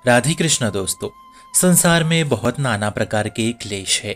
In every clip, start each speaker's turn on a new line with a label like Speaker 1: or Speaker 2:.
Speaker 1: राधे कृष्ण दोस्तों। संसार में बहुत नाना प्रकार के क्लेश है।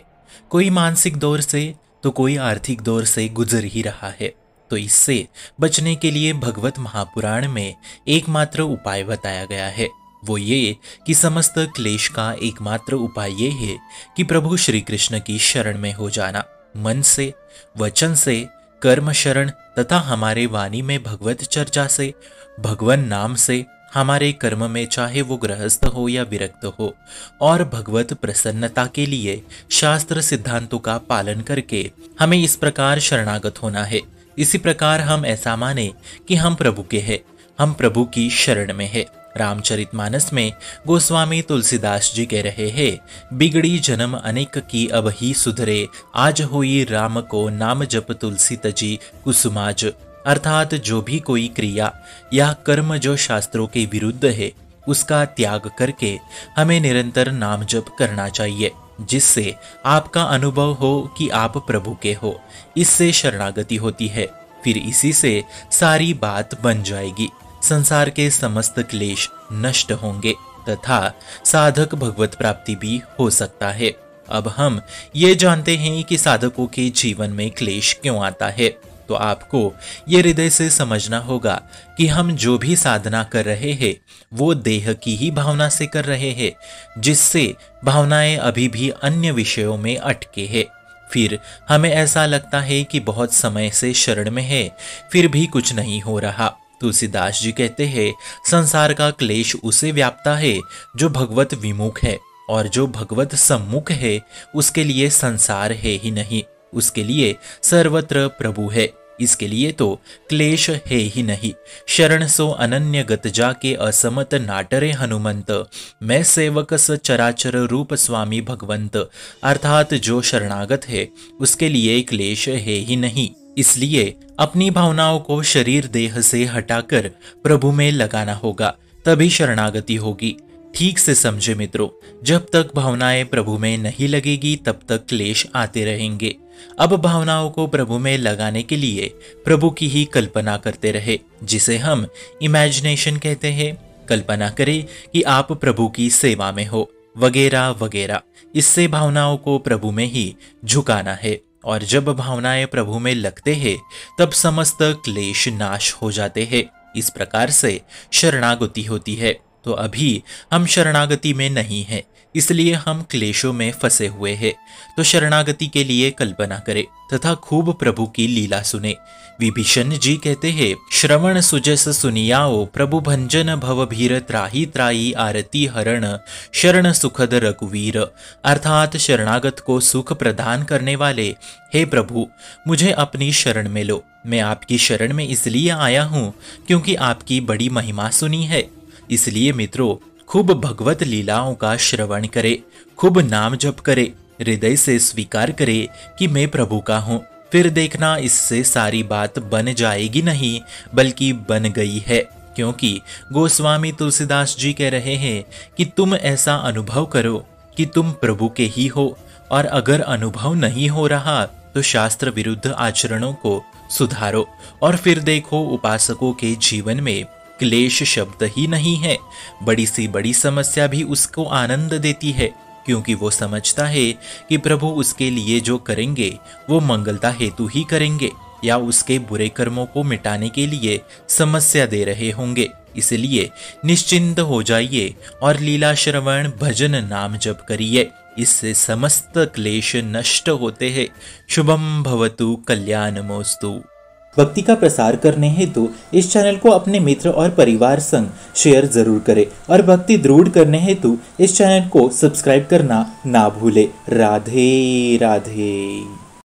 Speaker 1: कोई मानसिक दौर से तो कोई आर्थिक दौर से गुजर ही रहा है। तो इससे बचने के लिए भगवत महापुराण में एकमात्र उपाय बताया गया है। वो ये कि समस्त क्लेश का एकमात्र उपाय ये है कि प्रभु श्री कृष्ण की शरण में हो जाना। मन से, वचन से, कर्म शरण तथा हमारे वाणी में भगवत चर्चा से, भगवन नाम से, हमारे कर्म में चाहे वो गृहस्थ हो या विरक्त हो, और भगवत प्रसन्नता के लिए शास्त्र सिद्धांतों का पालन करके हमें इस प्रकार शरणागत होना है। इसी प्रकार हम ऐसा माने कि हम प्रभु के हैं, हम प्रभु की शरण में है। रामचरितमानस में गोस्वामी तुलसीदास जी कह रहे हैं, बिगड़ी जन्म अनेक की अब ही सुधरे, आज होई राम को नाम जप तुलसी तजी कुसुमाज। अर्थात जो भी कोई क्रिया या कर्म जो शास्त्रों के विरुद्ध है उसका त्याग करके हमें निरंतर नाम जप करना चाहिए, जिससे आपका अनुभव हो कि आप प्रभु के हो। इससे शरणागति होती है, फिर इसी से सारी बात बन जाएगी। संसार के समस्त क्लेश नष्ट होंगे तथा साधक भगवत प्राप्ति भी हो सकता है। अब हम ये जानते हैं कि साधकों के जीवन में क्लेश क्यों आता है, तो आपको ये हृदय से समझना होगा कि हम जो भी साधना कर रहे हैं वो देह की ही भावना से कर रहे हैं, जिससे भावनाएं अभी भी अन्य विषयों में अटके हैं। फिर हमें ऐसा लगता है कि बहुत समय से शरण में है, फिर भी कुछ नहीं हो रहा। तुलसीदास जी कहते हैं, संसार का क्लेश उसे व्यापता है जो भगवत विमुख है, और जो भगवत सम्मुख है उसके लिए संसार है ही नहीं, उसके लिए सर्वत्र प्रभु है। इसके लिए तो क्लेश है ही नहीं। शरण सो अनन्य गत जाके असमत नाटरे हनुमंत, मैं सेवक स चराचर रूप स्वामी भगवंत। अर्थात जो शरणागत है उसके लिए क्लेश है ही नहीं। इसलिए अपनी भावनाओं को शरीर देह से हटाकर प्रभु में लगाना होगा, तभी शरणागति होगी। ठीक से समझे मित्रों, जब तक भावनाएं प्रभु में नहीं लगेगी तब तक क्लेश आते रहेंगे। अब भावनाओं को प्रभु में लगाने के लिए प्रभु की ही कल्पना करते रहे, जिसे हम इमेजिनेशन कहते हैं। कल्पना करें कि आप प्रभु की सेवा में हो, वगैरह वगैरह। इससे भावनाओं को प्रभु में ही झुकाना है, और जब भावनाएं प्रभु में लगते हैं तब समस्त क्लेश नाश हो जाते हैं। इस प्रकार से शरणागति होती है। तो अभी हम शरणागति में नहीं हैं, इसलिए हम क्लेशों में फंसे हुए हैं। तो शरणागति के लिए कल्पना करें तथा खूब प्रभु की लीला सुने। विभीषण जी कहते हैं, श्रवण सुजस सुनियाओ, प्रभु भंजन भव भीर, त्राही त्राही आरती हरण, शरण सुखद रघुवीर। अर्थात शरणागत को सुख प्रदान करने वाले हे प्रभु, मुझे अपनी शरण में लो। मैं आपकी शरण में इसलिए आया हूँ क्योंकि आपकी बड़ी महिमा सुनी है। इसलिए मित्रों, खूब भगवत लीलाओं का श्रवण करे, खूब नाम जप करे, हृदय से स्वीकार करे कि मैं प्रभु का हूँ। फिर देखना इससे सारी बात बन जाएगी नहीं, बल्कि बन गई है। क्योंकि गोस्वामी तुलसीदास जी कह रहे हैं कि तुम ऐसा अनुभव करो कि तुम प्रभु के ही हो, और अगर अनुभव नहीं हो रहा तो शास्त्र विरुद्ध आचरणों को सुधारो, और फिर देखो उपासकों के जीवन में क्लेश शब्द ही नहीं है। बड़ी सी बड़ी समस्या भी उसको आनंद देती है, क्योंकि वो समझता है कि प्रभु उसके लिए जो करेंगे वो मंगलता हेतु ही करेंगे, या उसके बुरे कर्मों को मिटाने के लिए समस्या दे रहे होंगे। इसलिए निश्चिंत हो जाइए और लीला श्रवण भजन नाम जप करिए। इससे समस्त क्लेश नष्ट होते हैं। शुभम भवतु कल्याणमोस्तु।
Speaker 2: भक्ति का प्रसार करने हेतु इस चैनल को अपने मित्र और परिवार संग शेयर जरूर करें, और भक्ति दृढ़ करने हेतु इस चैनल को सब्सक्राइब करना ना भूले। राधे राधे।